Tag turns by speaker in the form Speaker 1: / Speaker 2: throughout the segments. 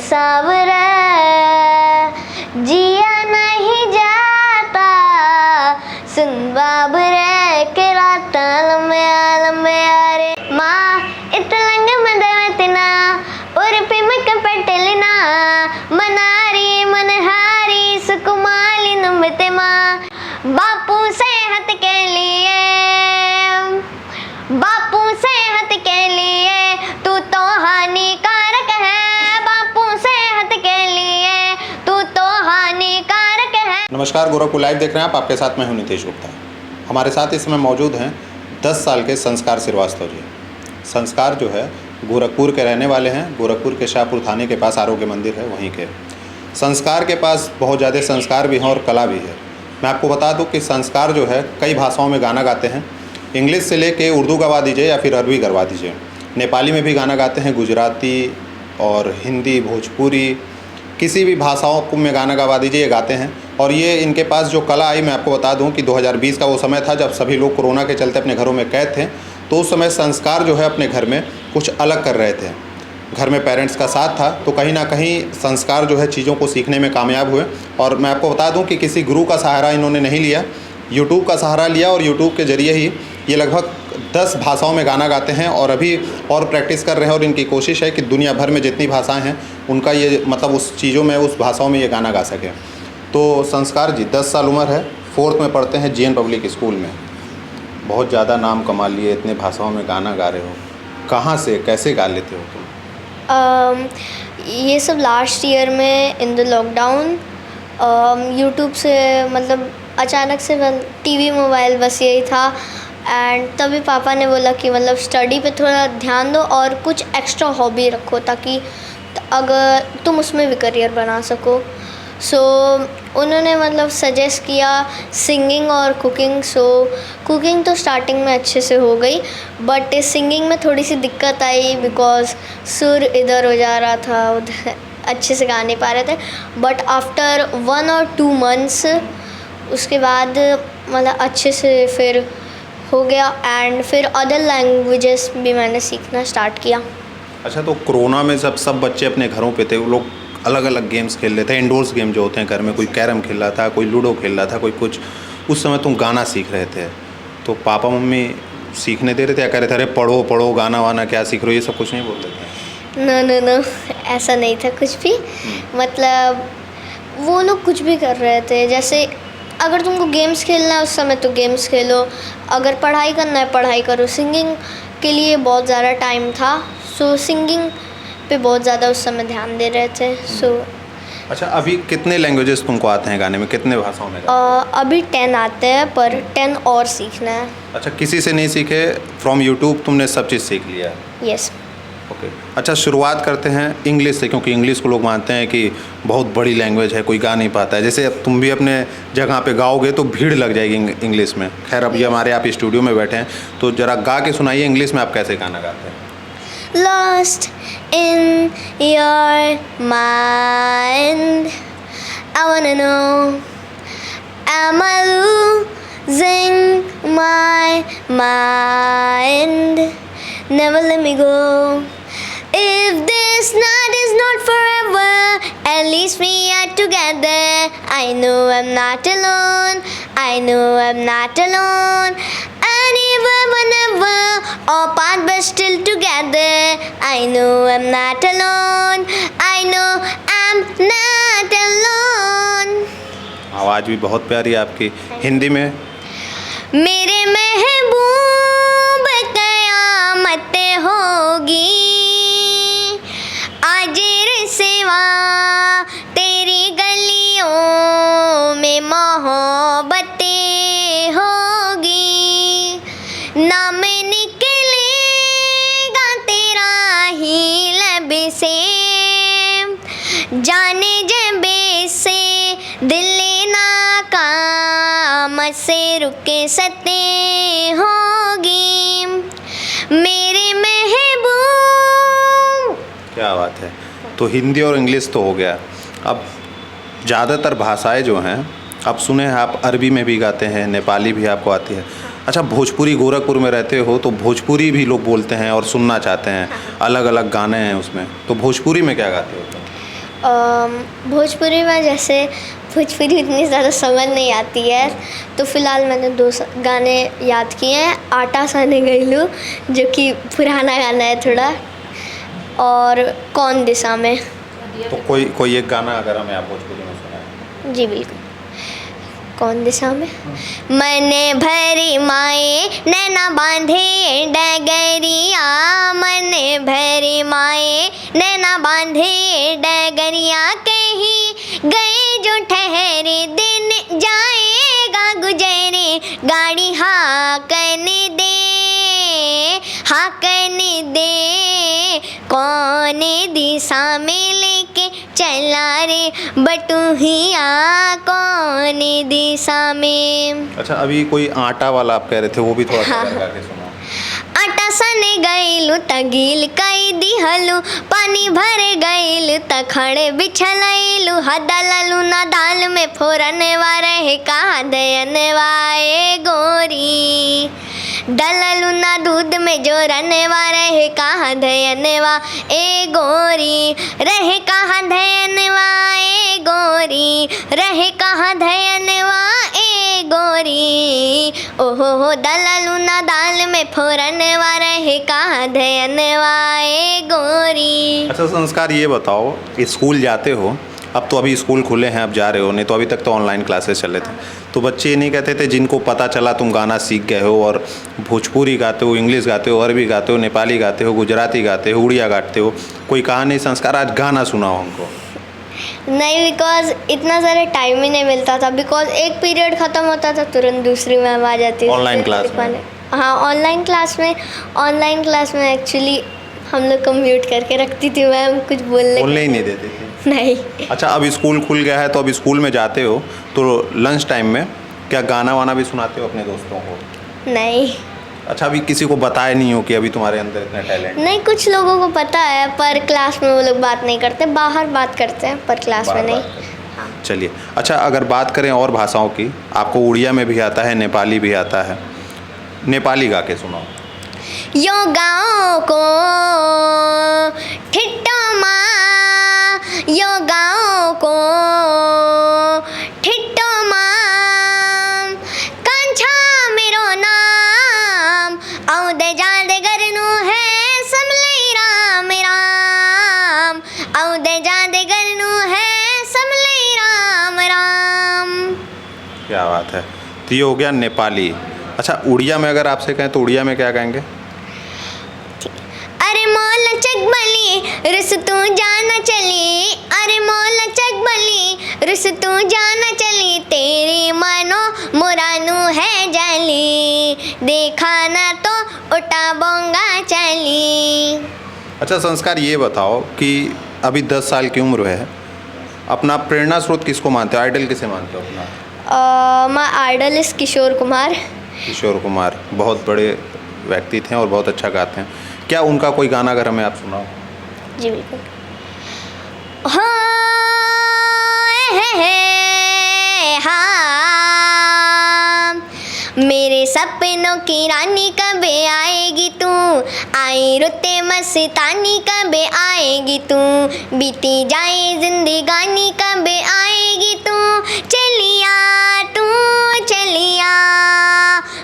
Speaker 1: सावरे, जिया नहीं जाता सुन बाबरे के रात लम्बे लम्बे रे माँ इतलंग मदवतना और पिमक पटलना मनारी मनहारी सुकुमाली नमते माँ बापू सेहत के लिए, बापू सेहत के लिए तू तो हानिकारक है, बापू सेहत के लिए तू तो हानिकारक है।
Speaker 2: नमस्कार, गोरखपुर लाइव देख रहे हैं आप। आपके साथ मैं हूं नितेश गुप्ता। हमारे साथ इस समय मौजूद हैं 10 साल के संस्कार श्रीवास्तव जी। संस्कार जो है गोरखपुर के रहने वाले हैं। गोरखपुर के शाहपुर थाने के पास आरोग्य मंदिर है, वहीं के। संस्कार के पास बहुत ज़्यादा संस्कार भी हैं और कला भी है। मैं आपको बता दूं कि संस्कार जो है कई भाषाओं में गाना गाते हैं। इंग्लिश से लेके उर्दू गवा दीजिए या फिर अरबी करवा दीजिए। नेपाली में भी गाना गाते हैं, गुजराती और हिंदी, भोजपुरी, किसी भी भाषाओं में गाना गवा दीजिए, ये गाते हैं। और ये इनके पास जो कला आई, मैं आपको बता दूं कि 2020 का वो समय था जब सभी लोग कोरोना के चलते अपने घरों में कैद थे। तो उस समय संस्कार जो है अपने घर में कुछ अलग कर रहे थे। घर में पेरेंट्स का साथ था तो कहीं ना कहीं संस्कार जो है चीज़ों को सीखने में कामयाब हुए। और मैं आपको बता दूं कि किसी गुरु का सहारा इन्होंने नहीं लिया, यूट्यूब का सहारा लिया और यूट्यूब के ज़रिए ही ये लगभग 10 भाषाओं में गाना गाते हैं और अभी और प्रैक्टिस कर रहे हैं। और इनकी कोशिश है कि दुनिया भर में जितनी भाषाएं हैं उनका ये मतलब उस चीज़ों में, उस भाषाओं में ये गाना गा सकें। तो संस्कार जी 10 साल उम्र है, 4th में पढ़ते हैं GN पब्लिक स्कूल में। बहुत ज़्यादा नाम कमा लिए, इतने भाषाओं में गाना गा रहे हो, कहाँ से कैसे गा लेते हो तुम?
Speaker 1: ये सब लास्ट ईयर में इन द लॉकडाउन यूट्यूब से, मतलब अचानक से टीवी मोबाइल बस यही था। एंड तभी पापा ने बोला कि मतलब स्टडी पे थोड़ा ध्यान दो और कुछ एक्स्ट्रा हॉबी रखो ताकि अगर तुम उसमें भी करियर बना सको। सो उन्होंने मतलब सजेस्ट किया सिंगिंग और कुकिंग। सो कुकिंग तो स्टार्टिंग में अच्छे से हो गई, बट सिंगिंग में थोड़ी सी दिक्कत आई बिकॉज सुर इधर हो जा रहा था, उधर अच्छे से गा नहीं पा रहे थे। बट आफ्टर 1 or 2 months उसके बाद मतलब अच्छे से फिर हो गया। एंड फिर अदर लैंग्वेजेस भी मैंने सीखना स्टार्ट किया।
Speaker 2: अच्छा, तो कोरोना में जब सब बच्चे अपने घरों पे थे, वो लोग अलग अलग गेम्स खेल रहे थे, इंडोर्स गेम जो होते हैं घर में, कोई कैरम खेल रहा था, कोई लूडो खेल रहा था, कोई कुछ। उस समय तुम गाना सीख रहे थे तो पापा मम्मी सीखने दे रहे थे या कह रहे थे अरे पढ़ो पढ़ो, गाना वाना क्या सीख रहे हो, ये सब कुछ नहीं बोलते थे?
Speaker 1: नो ऐसा नहीं था कुछ भी। मतलब वो लोग कुछ भी कर रहे थे। जैसे अगर तुमको गेम्स खेलना है उस समय तो गेम्स खेलो, अगर पढ़ाई करना है पढ़ाई करो। सिंगिंग के लिए बहुत ज़्यादा टाइम था, सो सिंगिंग पे बहुत ज़्यादा उस समय ध्यान दे रहे थे। सो
Speaker 2: अच्छा, अभी कितने लैंग्वेजेस तुमको आते हैं गाने में, कितने भाषाओं में?
Speaker 1: अभी 10 आते हैं पर 10 और सीखना है।
Speaker 2: अच्छा, किसी से नहीं सीखे, फ्रॉम यूट्यूब तुमने सब चीज़ सीख लिया?
Speaker 1: यस।
Speaker 2: ओके। अच्छा, शुरुआत करते हैं इंग्लिश से, क्योंकि इंग्लिश को लोग मानते हैं कि बहुत बड़ी लैंग्वेज है, कोई गा नहीं पाता है। जैसे अब तुम भी अपने जगह पे गाओगे तो भीड़ लग जाएगी इंग्लिश में। खैर, अभी हमारे आप स्टूडियो में बैठे हैं तो ज़रा गा के सुनाइए इंग्लिश में, आप कैसे गाना गाते हैं?
Speaker 1: Lost in your mind, I wanna know, am I losing my mind? Never let me go. If this night is not forever, at least we are together. I know I'm not alone, I know I'm not alone. Anywhere, whenever, apart but still together. I know I'm not alone, I know I'm not alone.
Speaker 2: आवाज़ भी बहुत प्यारी है आपकी। हिंदी में?
Speaker 1: मेरे महबूब कयामत होगी, आजिर सेवा तेरी गलियों में मोहब्बतें होगी, नाम निकलेगा तेरा ही लब से, जाने जबे से दिल नाकाम से रुके सते होगी मेरे महबूब।
Speaker 2: क्या बात है। तो हिंदी और इंग्लिश तो हो गया। अब ज़्यादातर भाषाएं जो हैं, अब सुने हैं आप अरबी में भी गाते हैं, नेपाली भी आपको आती है। अच्छा, भोजपुरी, गोरखपुर में रहते हो तो भोजपुरी भी लोग बोलते हैं और सुनना चाहते हैं, अलग अलग गाने हैं उसमें, तो भोजपुरी में क्या गाते हो?
Speaker 1: भोजपुरी में जैसे भोजपुरी इतनी ज़्यादा समझ नहीं आती है, तो फ़िलहाल मैंने गाने याद किए हैं। आटा साने गईलू जो कि पुराना गाना है थोड़ा, और कौन दिशा में।
Speaker 2: तो कोई एक गाना अगर हमें आप भोजपुरी में सुनाएं।
Speaker 1: जी बिल्कुल। कौन दिशा में। मने भरी माए नैना बांधे डगरिया, मने भरी माए नैना बांधे डगरिया, कहीं गए जो ठहरे दिन जाएगा गुजरे, गाड़ी हाकन दे कौन दिशा में लेके चला रे बटुहिया, कौन दिशा में।
Speaker 2: अच्छा, अभी कोई आटा वाला आप कह रहे थे, वो भी थोड़ा सा गा के सुनाओ।
Speaker 1: आटा सने गईलू तगील कई दिहलू, पानी भर गईलू तखड़े बिछलैलू, हदललू ना दाल में फोरन वारे कहा दयन वाए गोरी, डललू ना दूध में जो रने वारे कहा धयन वा ए गोरी, रहे कहा धयन वा ए गोरी, रहे कहा धयन वा ए गोरी, ओहो डललू ना दाल में फोरन वारे कहा धयन वा ए गोरी।
Speaker 2: अच्छा संस्कार, ये बताओ, स्कूल जाते हो, अब तो अभी स्कूल खुले हैं, अब जा रहे हो, नहीं तो अभी तक तो ऑनलाइन क्लासेस चले थे, तो बच्चे ये नहीं कहते थे जिनको पता चला तुम गाना सीख गए हो और भोजपुरी गाते हो, इंग्लिश गाते हो, अरबी गाते हो, नेपाली गाते हो, गुजराती गाते हो, उड़िया गाते हो, कोई कहा नहीं संस्कार आज गाना सुनाओ हमको?
Speaker 1: नहीं, बिकॉज इतना सारा टाइम ही नहीं मिलता था, बिकॉज एक पीरियड ख़त्म होता था तुरंत दूसरी मैम आ जाती थी
Speaker 2: ऑनलाइन क्लास में।
Speaker 1: हाँ, ऑनलाइन क्लास में एक्चुअली हम लोग को म्यूट करके रखती थी मैम, कुछ बोलने
Speaker 2: ही नहीं देती थी।
Speaker 1: नहीं।
Speaker 2: अच्छा, अब स्कूल खुल गया है तो अब स्कूल में जाते हो तो लंच टाइम में क्या गाना वाना भी सुनाते हो अपने दोस्तों को?
Speaker 1: नहीं।
Speaker 2: अच्छा, अभी किसी को बताया नहीं हो कि अभी तुम्हारे अंदर इतना टैलेंट?
Speaker 1: नहीं, कुछ लोगों को पता है पर क्लास में वो लोग बात नहीं करते, बाहर बात करते हैं पर क्लास में नहीं। हाँ।
Speaker 2: चलिए, अच्छा अगर बात करें और भाषाओं की, आपको उड़िया में भी आता है, नेपाली भी आता है, नेपाली गा के सुनाओ।
Speaker 1: यो गाँव को ठिट्टो माँ, यो गाँव को ठिट्टो माँ, कांछा मेरो नाम, औदे जादे गरनु है समले राम राम, औदे जादे गरनु है समले राम राम।
Speaker 2: क्या बात है। तो ये हो गया नेपाली। अच्छा, उड़िया में अगर आपसे कहें तो उड़िया में क्या कहेंगे?
Speaker 1: अरे मोल चकबली रुस तू जाना चली, अरे मोल चकबली रुस तू जाना चली, तेरी मानो मुरानू है जाली, देखा ना तो उठा बोंगा चली। अच्छा
Speaker 2: संस्कार, ये बताओ कि अभी 10 साल की उम्र है, अपना प्रेरणा स्रोत किसको मानते हो, आइडल किसे मानते हो अपना?
Speaker 1: My idol is Kishore Kumar.
Speaker 2: Kishore Kumar बहुत बड़े व्यक्ति थे और बहुत अच्छा गाते हैं, क्या उनका कोई गाना अगर हमें आप सुनाओ?
Speaker 1: जी बिल्कुल। हाँ, मेरे सपनों की रानी कबे आएगी तू, आई रुते मस्तानी कबे आएगी तू, बीती जाए जिंदगानी कबे आएगी तू, चलिया तू चलिया,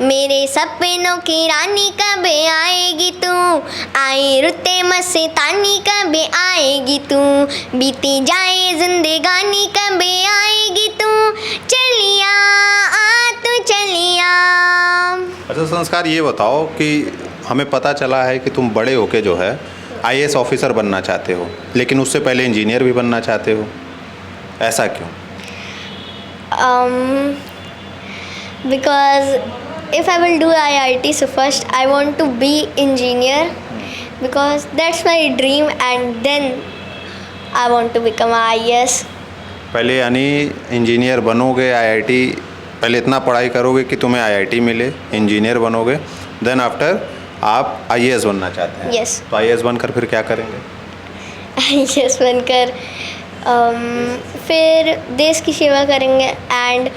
Speaker 1: मेरे सपनों की रानी कबे आएगी तू, आई रुते मस्तानी कबे आएगी तू, बीती जाए जिंदगानी कबे आएगी तू, चलिया तू चलिया।
Speaker 2: अच्छा संस्कार, ये बताओ कि हमें पता चला है कि तुम बड़े होके जो है IAS ऑफिसर बनना चाहते हो, लेकिन उससे पहले इंजीनियर भी बनना चाहते हो, ऐसा क्यों?
Speaker 1: Because if I will do IIT, so first I want to be engineer because that's my dream, and then I want to become a IAS.
Speaker 2: पहले यानी इंजीनियर बनोगे, IIT पहले इतना पढ़ाई करोगे कि तुम्हें IIT मिले, इंजीनियर बनोगे, देन आफ्टर आप IAS बनना चाहते हैं?
Speaker 1: Yes.
Speaker 2: तो IAS बनकर फिर क्या करेंगे?
Speaker 1: IAS बनकर फिर देश की सेवा करेंगे, एंड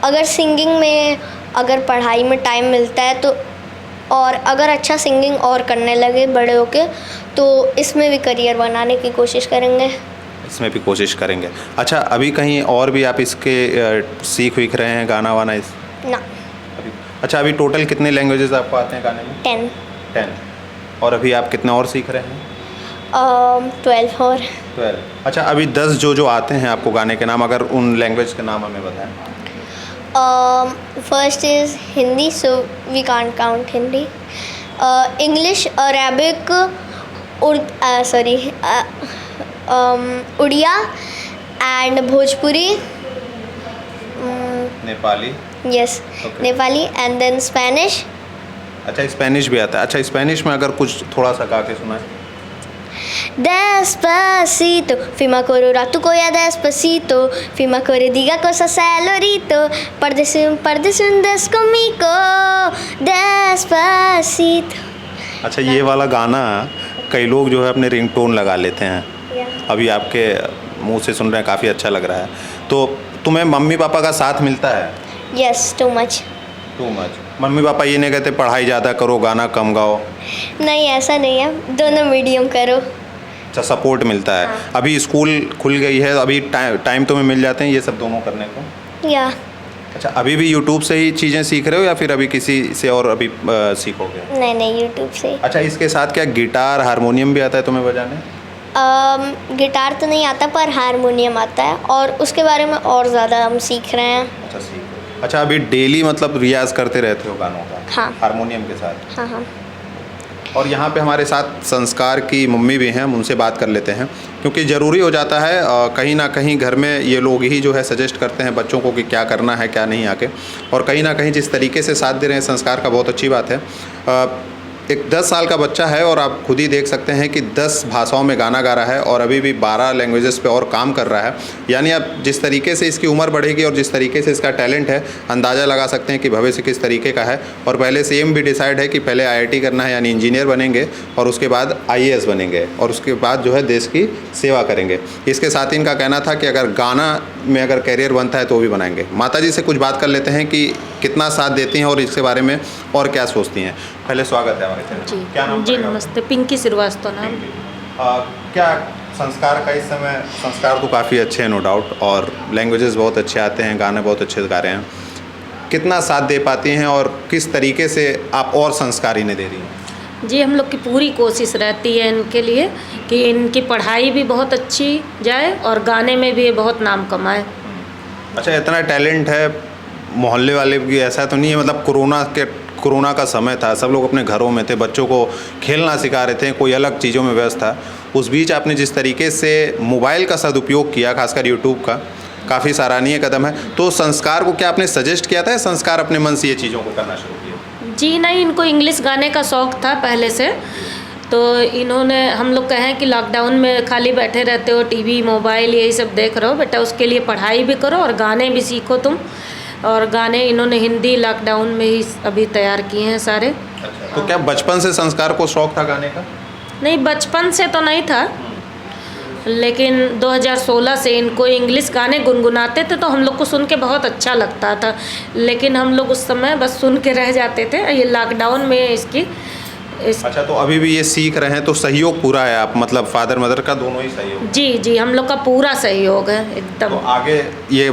Speaker 1: अगर सिंगिंग में, अगर पढ़ाई में टाइम मिलता है तो, और अगर अच्छा सिंगिंग और करने लगे बड़े होके, तो इसमें भी करियर बनाने की कोशिश करेंगे।
Speaker 2: इसमें भी कोशिश करेंगे। अच्छा, अभी कहीं और भी आप इसके सीख वीख रहे हैं गाना वाना इस
Speaker 1: ना
Speaker 2: अभी? अच्छा, अभी टोटल कितने लैंग्वेजेस आपको आते हैं गाने में?
Speaker 1: 10
Speaker 2: 10। और अभी आप कितने और सीख रहे हैं?
Speaker 1: 12 और
Speaker 2: 12। अच्छा, अभी 10 जो आते हैं आपको गाने के नाम, अगर उन लैंग्वेज के नाम हमें बताएं।
Speaker 1: First is Hindi, so we can't count Hindi. English, Arabic, Oriya and Bhojpuri.
Speaker 2: Nepali.
Speaker 1: Yes,
Speaker 2: Okay.
Speaker 1: Nepali and then Spanish.
Speaker 2: अच्छा, स्पेनिश भी आता है। अच्छा, स्पेनिश में अगर कुछ थोड़ा सा गा के सुनाए।
Speaker 1: Despacito, firma corora tu coya despacito, firma core diga cosas salorito, pardes un des conmigo, despacito.
Speaker 2: अच्छा, ये वाला गाना कई लोग जो है अपने रिंगटोन लगा लेते हैं। अभी आपके मुंह से सुन रहे हैं, काफ़ी अच्छा लग रहा है। तो तुम्हें मम्मी पापा का साथ मिलता है?
Speaker 1: Yes, too much.
Speaker 2: Too much. Mummy papa ये नहीं कहते पढ़ाई ज़्यादा करो, गाना कम गाओ?
Speaker 1: नहीं, ऐसा नहीं है, दोनों मीडियम करो.
Speaker 2: अच्छा, सपोर्ट मिलता है।
Speaker 1: हाँ।
Speaker 2: अभी स्कूल खुल गई है, अभी टाइम तुम्हें मिल जाते हैं ये सब दोनों करने को?
Speaker 1: या
Speaker 2: अच्छा, अभी भी यूट्यूब से ही चीज़ें सीख रहे हो या फिर अभी किसी से और अभी सीखोगे?
Speaker 1: नहीं, यूट्यूब से.
Speaker 2: अच्छा, इसके साथ क्या गिटार हारमोनियम भी आता है तुम्हें बजाने?
Speaker 1: गिटार तो नहीं आता पर हारमोनियम आता है, और उसके बारे में और ज़्यादा हम सीख रहे हैं.
Speaker 2: अच्छा, सीख। अच्छा, अभी डेली मतलब रियाज करते रहते हो गानों का?
Speaker 1: हाँ.
Speaker 2: हारमोनियम के साथ?
Speaker 1: हाँ.
Speaker 2: और यहाँ पे हमारे साथ संस्कार की मम्मी भी हैं, हम उनसे बात कर लेते हैं, क्योंकि ज़रूरी हो जाता है कहीं ना कहीं घर में ये लोग ही जो है सजेस्ट करते हैं बच्चों को कि क्या करना है क्या नहीं आके, और कहीं ना कहीं जिस तरीके से साथ दे रहे हैं संस्कार का, बहुत अच्छी बात है। एक 10 साल का बच्चा है और आप खुद ही देख सकते हैं कि 10 भाषाओं में गाना गा रहा है और अभी भी 12 लैंग्वेजेस पे और काम कर रहा है। यानी आप जिस तरीके से इसकी उम्र बढ़ेगी और जिस तरीके से इसका टैलेंट है, अंदाज़ा लगा सकते हैं कि भविष्य किस तरीके का है। और पहले से एम भी डिसाइड है कि पहले IIT करना है, यानी इंजीनियर बनेंगे, और उसके बाद IAS बनेंगे, और उसके बाद जो है देश की सेवा करेंगे। इसके साथ ही इनका कहना था कि अगर गाना में अगर करियर बनता है तो भी बनाएंगे। माता जी से कुछ बात कर लेते हैं कि कितना साथ देती हैं और इसके बारे में और क्या सोचती हैं। पहले स्वागत है हमारे चैनल।
Speaker 3: जी,
Speaker 2: क्या नाम
Speaker 3: जी
Speaker 2: पड़ेगा?
Speaker 3: नमस्ते, पिंकी श्रीवास्तव नाम।
Speaker 2: क्या संस्कार का इस समय, संस्कार तो काफ़ी अच्छे हैं नो डाउट, और लैंग्वेजेस बहुत अच्छे आते हैं, गाने बहुत अच्छे गा रहे हैं, कितना साथ दे पाती हैं और किस तरीके से आप और संस्कार इन्हें दे रही हैं?
Speaker 3: जी, हम लोग की पूरी कोशिश रहती है इनके लिए कि इनकी पढ़ाई भी बहुत अच्छी जाए और गाने में भी ये बहुत नाम कमाए।
Speaker 2: अच्छा, इतना टैलेंट है, मोहल्ले वाले भी ऐसा तो नहीं है, मतलब कोरोना का समय था, सब लोग अपने घरों में थे, बच्चों को खेलना सिखा रहे थे, कोई अलग चीज़ों में व्यस्त था, उस बीच आपने जिस तरीके से मोबाइल का सदुपयोग किया, खासकर यूट्यूब का, काफ़ी सराहनीय कदम है। तो संस्कार को क्या आपने सजेस्ट किया था या संस्कार अपने मन से ये चीज़ों को करना शुरू किया?
Speaker 3: जी नहीं, इनको इंग्लिश गाने का शौक़ था पहले से, तो इन्होंने, हम लोग कहें कि लॉकडाउन में खाली बैठे रहते हो, टीवी मोबाइल यही सब देख रहे हो, बेटा उसके लिए पढ़ाई भी करो और गाने भी सीखो तुम। और गाने इन्होंने हिंदी लॉकडाउन में ही अभी तैयार किए हैं सारे।
Speaker 2: अच्छा, तो क्या बचपन से संस्कार को शौक़ था गाने का?
Speaker 3: नहीं, बचपन से तो नहीं था, लेकिन 2016 से इनको इंग्लिश गाने गुनगुनाते थे तो हम लोग को सुन के बहुत अच्छा लगता था, लेकिन हम लोग उस समय बस सुन के रह जाते थे। ये लॉकडाउन में
Speaker 2: अच्छा, तो अभी भी ये सीख रहे हैं, तो सहयोग पूरा है, आप मतलब फादर मदर का दोनों ही सहयोग?
Speaker 3: जी, हम लोग का पूरा सहयोग है एकदम।
Speaker 2: तो आगे ये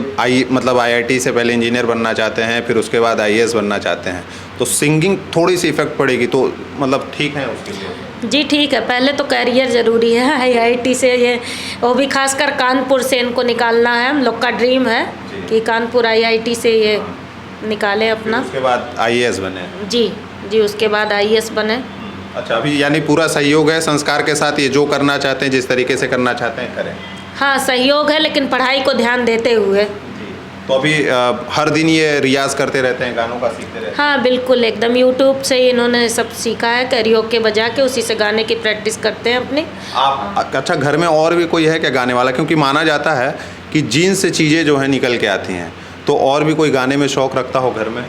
Speaker 2: मतलब IIT से पहले इंजीनियर बनना चाहते हैं, फिर उसके बाद IAS बनना चाहते हैं, तो सिंगिंग थोड़ी सी इफेक्ट पड़ेगी, तो मतलब ठीक है उसके लिए?
Speaker 3: जी ठीक है, पहले तो कैरियर ज़रूरी है। IIT से ये, वो भी खासकर कानपुर से इनको निकालना है, हम लोग का ड्रीम है कि कानपुर IIT से ये निकाले अपना।
Speaker 2: उसके बाद IAS बने?
Speaker 3: जी, उसके बाद IAS बने।
Speaker 2: अच्छा, अभी यानी पूरा सहयोग है संस्कार के साथ, ये जो करना चाहते हैं, जिस तरीके से करना चाहते हैं करें?
Speaker 3: हाँ, सहयोग है, लेकिन पढ़ाई को ध्यान देते हुए।
Speaker 2: तो अभी हर दिन ये रियाज़ करते रहते हैं, गानों का सीखते रहते हैं?
Speaker 3: हाँ बिल्कुल, एकदम यूट्यूब से इन्होंने सब सीखा है, कैरियोके बजा के उसी से गाने की प्रैक्टिस करते हैं अपने।
Speaker 2: आप अच्छा, घर में और भी कोई है क्या गाने वाला? क्योंकि माना जाता है कि जीन से चीज़ें जो है निकल के आती हैं, तो और भी कोई गाने में शौक़ रखता हो घर में?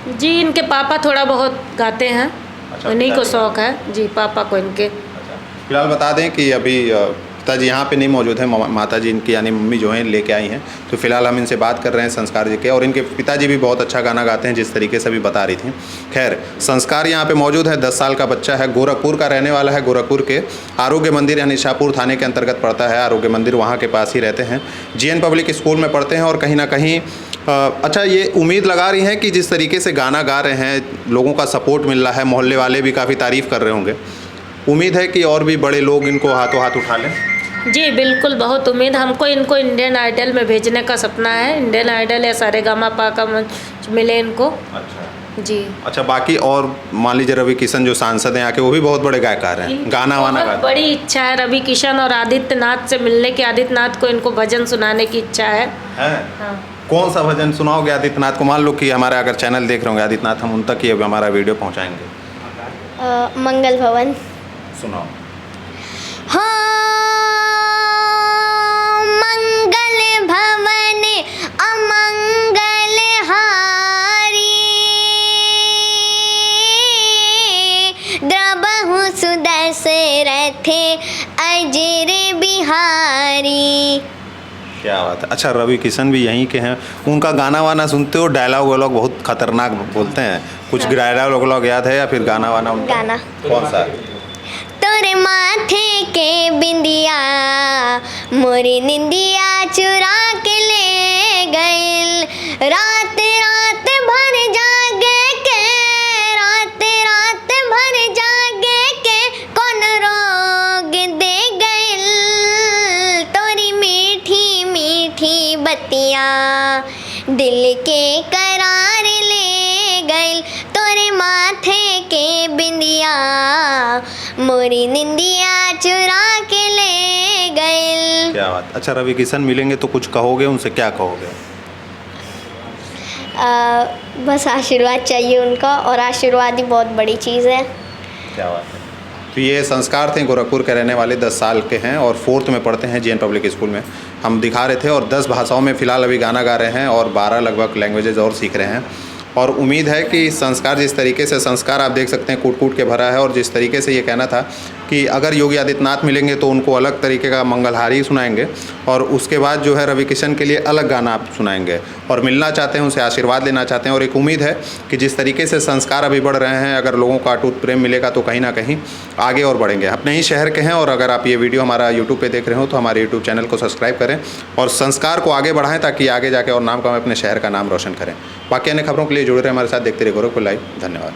Speaker 3: जी, इनके पापा थोड़ा बहुत गाते हैं।
Speaker 2: अच्छा,
Speaker 3: उन्हीं को शौक़ है जी, पापा को इनके।
Speaker 2: अच्छा, फिलहाल बता दें कि अभी पिताजी यहाँ पे नहीं मौजूद हैं, माता जी इनकी यानी मम्मी जो हैं लेके आई हैं, तो फिलहाल हम इनसे बात कर रहे हैं संस्कार जी के। और इनके पिताजी भी बहुत अच्छा गाना गाते हैं, जिस तरीके से भी बता रही थी। खैर, संस्कार यहाँ पे मौजूद है, 10 साल का बच्चा है, गोरखपुर का रहने वाला है। गोरखपुर के आरोग्य मंदिर यानी शाहपुर थाने के अंतर्गत पड़ता है आरोग्य मंदिर, वहाँ के पास ही रहते हैं। GN पब्लिक स्कूल में पढ़ते हैं और कहीं ना कहीं अच्छा, ये उम्मीद लगा रही हैं कि जिस तरीके से गाना गा रहे हैं, लोगों का सपोर्ट मिल रहा है, मोहल्ले वाले भी काफ़ी तारीफ़ कर रहे होंगे, उम्मीद है कि और भी बड़े लोग इनको हाथों हाथ उठा लें।
Speaker 3: जी बिल्कुल, बहुत उम्मीद हमको। इनको इंडियन आइडल में भेजने का सपना है। इंडियन आइडल या सारेगामापा का मंच मिले इनको।
Speaker 2: अच्छा
Speaker 3: जी।
Speaker 2: अच्छा, बाकी और मान लीजिए रवि किशन जो सांसद हैं आके, वो भी बहुत बड़े गायकार हैं, गाना वाना गाते हैं।
Speaker 3: बड़ी इच्छा है रवि किशन और आदित्यनाथ से मिलने की। आदित्यनाथ को इनको भजन सुनाने की इच्छा है।
Speaker 2: हाँ। कौन सा भजन सुनाओगे आदित्यनाथ को? मान लो कि हमारा अगर चैनल देख रहे होंगे आदित्यनाथ, हम उन तक ही हमारा वीडियो पहुंचाएंगे।
Speaker 1: मंगल भवन।
Speaker 2: सुनाओ।
Speaker 1: हाँ, मंगल भवन अमंगल हारी, द्रबहु सुदशरथ अजर बिहारी।
Speaker 2: क्या बात है। अच्छा, रवि किशन भी यहीं के हैं, उनका गाना वाना सुनते हो? डायलॉग वालॉग बहुत खतरनाक बोलते हैं, कुछ डायलॉग वालॉग याद है या फिर गाना वाना उनका?
Speaker 1: गाना
Speaker 2: कौन सा?
Speaker 1: तोरे माथे के बिंदिया मोरी निंदिया चुरा के ले गइल, रात रात भर जागे के, रात रात भर जागे के, कौन रोग दे गइल, तोरी मीठी मीठी बतिया दिल के करार ले गइल, तोरे माथे के बिंदिया मोरी निंदिया चुरा के ले गइल।
Speaker 2: क्या बात। अच्छा, रवि किशन मिलेंगे तो कुछ कहोगे उनसे? क्या कहोगे?
Speaker 1: बस आशीर्वाद चाहिए उनका, और आशीर्वाद ही बहुत बड़ी चीज़ है।
Speaker 2: क्या बात है। तो ये संस्कार थे, गोरखपुर के रहने वाले, 10 साल के हैं और 4th में पढ़ते हैं GN पब्लिक स्कूल में। हम दिखा रहे थे और 10 भाषाओं में फ़िलहाल अभी गाना गा रहे हैं और 12 लगभग लैंग्वेजेज और सीख रहे हैं। और उम्मीद है कि संस्कार, जिस तरीके से संस्कार आप देख सकते हैं कूट कूट के भरा है, और जिस तरीके से ये कहना था कि अगर योगी आदित्यनाथ मिलेंगे तो उनको अलग तरीके का मंगलहारी सुनाएंगे, और उसके बाद जो है रवि किशन के लिए अलग गाना आप सुनाएंगे, और मिलना चाहते हैं, उनसे आशीर्वाद लेना चाहते हैं। और एक उम्मीद है कि जिस तरीके से संस्कार अभी बढ़ रहे हैं, अगर लोगों का अटूट प्रेम मिलेगा तो कहीं ना कहीं आगे और बढ़ेंगे। अपने ही शहर के हैं, और अगर आप ये वीडियो हमारा यूट्यूब पर देख रहे हो तो हमारे यूट्यूब चैनल को सब्सक्राइब करें और संस्कार को आगे बढ़ाएं, ताकि आगे जाके और नाम का अपने शहर का नाम रोशन करें। बाकी अन्य खबरों के लिए जुड़े रहे हमारे साथ, देखते रहिए गोरखपुर लाइव। धन्यवाद।